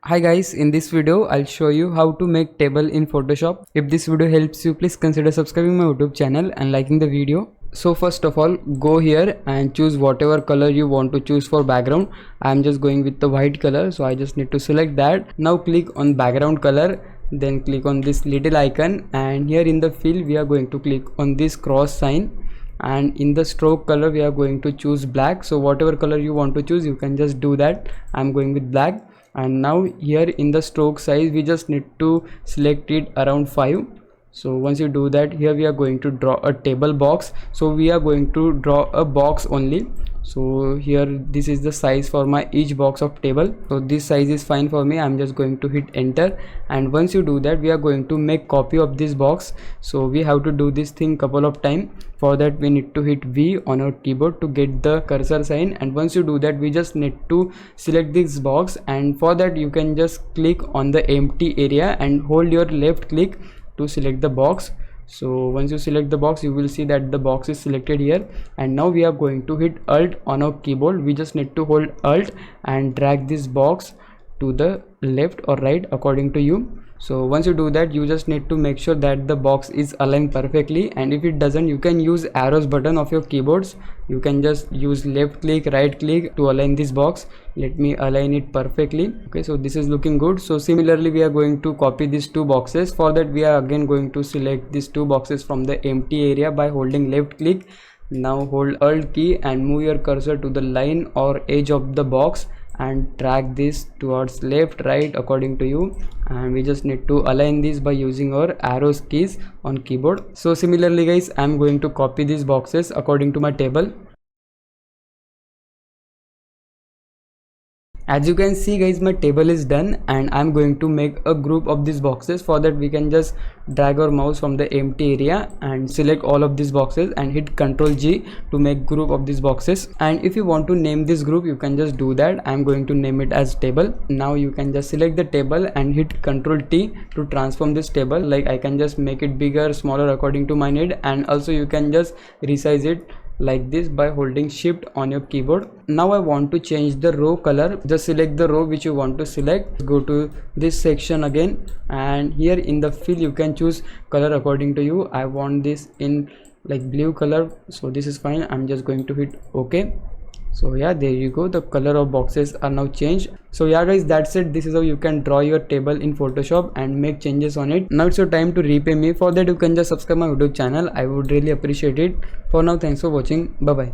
Hi guys, in this video I'll show you how to make table in Photoshop. If this video helps you, please consider subscribing my YouTube channel and liking the video. So first of all, go here and choose whatever color you want to choose for background. I'm just going with the white color, so I just need to select that. Now click on background color, then click on this little icon, and here in the fill we are going to click on this cross sign, and in the stroke color we are going to choose black. So whatever color you want to choose, you can just do that. I'm going with black. And now here in the stroke size we just need to select it around 5. So once you do that, here we are going to draw a table box. So we are going to draw a box only. So here this is the size for my each box of table. So this size is fine for me. I'm just going to hit enter, and once you do that, we are going to make copy of this box. So we have to do this thing couple of times. For that we need to hit V on our keyboard to get the cursor sign, and once you do that, we just need to select this box, and for that you can just click on the empty area and hold your left click to select the box. So once you select the box, you will see that the box is selected here, and now we are going to hit Alt on our keyboard. We just need to hold Alt and drag this box to the left or right according to you. So once you do that, you just need to make sure that the box is aligned perfectly, and if it doesn't, you can use arrows button of your keyboards. You can just use left click, right click to align this box. Let me align it perfectly. Okay, so this is looking good. So similarly we are going to copy these two boxes. For that we are again going to select these two boxes from the empty area by holding left click. Now hold Alt key and move your cursor to the line or edge of the box and drag this towards left, right according to you, and we just need to align this by using our arrows keys on keyboard. So similarly guys, I'm going to copy these boxes according to my table. As you can see guys, my table is done, and I'm going to make a group of these boxes. For that we can just drag our mouse from the empty area and select all of these boxes and hit Ctrl G to make group of these boxes. And if you want to name this group, you can just do that. I'm going to name it as table. Now you can just select the table and hit Ctrl T to transform this table. Like I can just make it bigger, smaller according to my need, and also you can just resize it like this by holding shift on your keyboard. Now I want to change the row color. Just select the row which you want to select, go to this section again, and here in the fill you can choose color according to you. I want this in like blue color, so this is fine. I'm just going to hit OK. So yeah, there you go, the color of boxes are now changed. So yeah guys, that's it. This is how you can draw your table in Photoshop and make changes on it. Now it's your time to repay me. For that you can just subscribe my YouTube channel. I would really appreciate it. For now, thanks for watching. Bye bye.